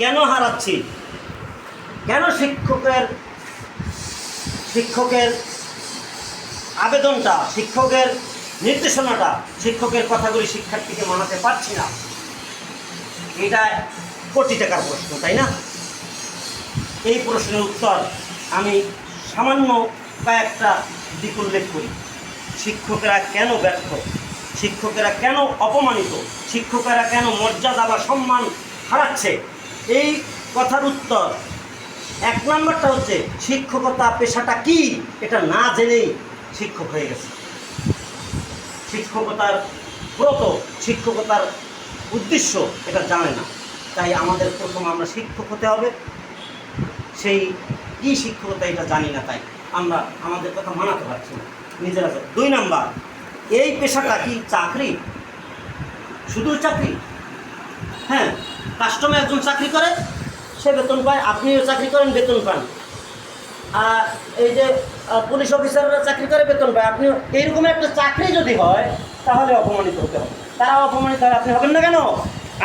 কেন হারাচ্ছি, কেন শিক্ষকের আবেদনটা, শিক্ষকের নির্দেশনাটা, শিক্ষকের কথাগুলি শিক্ষার্থীকে মানাতে পারছি না, এটা কোটি টাকার প্রশ্ন, তাই না? এই প্রশ্নের উত্তর আমি সামান্য কয়েকটা দিক উল্লেখ করি। শিক্ষকেরা কেন ব্যর্থ, শিক্ষকেরা কেন অপমানিত, শিক্ষকেরা কেন মর্যাদা বা সম্মান হারাচ্ছে, এই কথার উত্তর এক নম্বরটা হচ্ছে শিক্ষকতা পেশাটা কি এটা না জেনেই শিক্ষক হয়ে গেছে। শিক্ষকতার ব্রত, শিক্ষকতার উদ্দেশ্য এটা জানে না। তাই আমাদের প্রথম আমরা শিক্ষক হতে হবে, সেই কি শিক্ষকতা এটা জানি না, তাই আমরা আমাদের কথা মানাতে পারছি না নিজেরা। 2 নাম্বার, এই পেশাটা কি চাকরি, শুধু চাকরি? হ্যাঁ, কাস্টমে একজন চাকরি করে, সে বেতন পায়, আপনিও চাকরি করেন, বেতন পান। আর এই যে পুলিশ অফিসাররা চাকরি করে, বেতন পায়, আপনিও। এইরকম একটা চাকরি যদি হয় তাহলে অপমানিত হতে হবে। তারাও অপমানিত হয়, আপনি হবেন না কেন?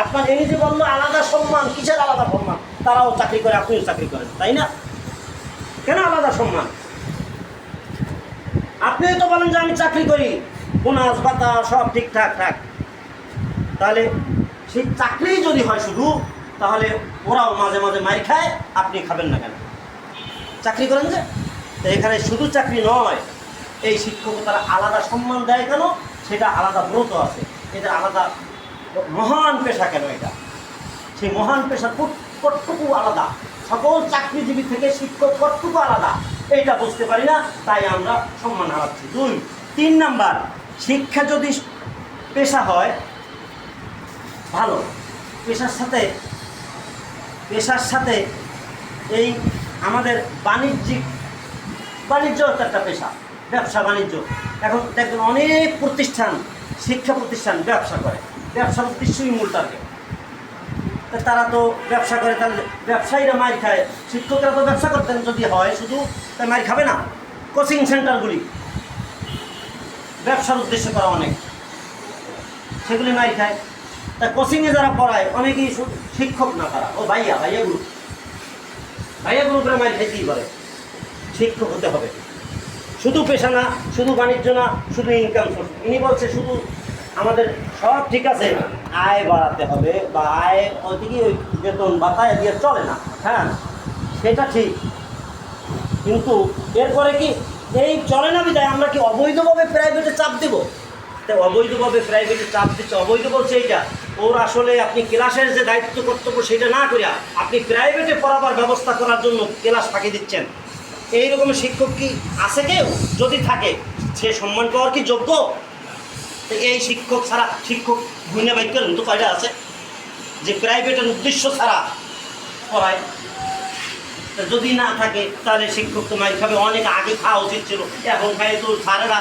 আপনার এই যে বললো আলাদা সম্মান, কিসের আলাদা সম্মান? তারাও চাকরি করে, আপনিও চাকরি করেন, তাই না? কেন আলাদা সম্মান? আপনিও তো বলেন যে আমি চাকরি করি, বোনাস ভাতা সব ঠিকঠাক থাক। তাহলে সেই চাকরি যদি হয় শুধু, তাহলে ওরাও মাঝে মাঝে মার খায়, আপনি খাবেন না কেন? চাকরি করেন যে। তো এখানে শুধু চাকরি নয়, এই শিক্ষকতার আলাদা সম্মান দেয় কেন? সেটা আলাদা ব্রত আছে, এটা আলাদা মহান পেশা কেন? এটা সেই মহান পেশা কতটুকু আলাদা, সকল চাকরিজীবী থেকে শিক্ষক কতটুকু আলাদা, এইটা বুঝতে পারি না, তাই আমরা সম্মান হারাচ্ছি। 3 নাম্বার, শিক্ষা যদি পেশা হয় ভালো, পেশার সাথে এই আমাদের বাণিজ্য একটা পেশা, ব্যবসা বাণিজ্য। এখন দেখবেন অনেক প্রতিষ্ঠান, শিক্ষা প্রতিষ্ঠান ব্যবসা করে, ব্যবসার উদ্দেশ্যই মূল টার্গেট। তারা তো ব্যবসা করে, তাহলে ব্যবসায়ীরা মার খায়, শিক্ষকরা তো ব্যবসা করতেন যদি হয় শুধু, তাই মার খাবে না? কোচিং সেন্টারগুলি ব্যবসার উদ্দেশ্য করা, অনেক সেগুলি মার খায়। তা কোচিংয়ে যারা পড়ায় অনেকেই শিক্ষক না, তারা ও ভাইয়া গ্রুপের মার খাইতেই পারে। শিক্ষক হতে হবে, শুধু পেশা না, শুধু বাণিজ্য না, শুধু ইনকাম সোর্স। ইনি বলছে শুধু আমাদের সব ঠিক আছে, আয় বাড়াতে হবে, বা আয় ওইদিকে ওই বেতন বাতায় দিয়ে চলে না, হ্যাঁ সেটা ঠিক, কিন্তু এরপরে কি এই চলে না বিদায় আমরা কি অবৈধভাবে প্রাইভেটে চাপ দেব? তাই অবৈধভাবে প্রাইভেটে চাপ দিচ্ছে, অবৈধ বলছে এইটা ওর আসলে আপনি ক্লাসের যে দায়িত্ব কর্তব্য সেটা না করিয়া আপনি প্রাইভেটে পড়াবার ব্যবস্থা করার জন্য ক্লাস ফাঁকি দিচ্ছেন। এই রকমের শিক্ষক কি আছে কেউ? যদি থাকে, সে সম্মান পাওয়ার কি যোগ্য? তো এই শিক্ষক ছাড়া, শিক্ষক ভূমিকা বাইক করেন তো কয়টা আছে যে প্রাইভেটের উদ্দেশ্য ছাড়া পড়ায়? যদি না থাকে তাহলে শিক্ষক তো মাইর খাবে, অনেক আগে খাওয়া উচিত ছিল, এখন খাই তো স্যারেরা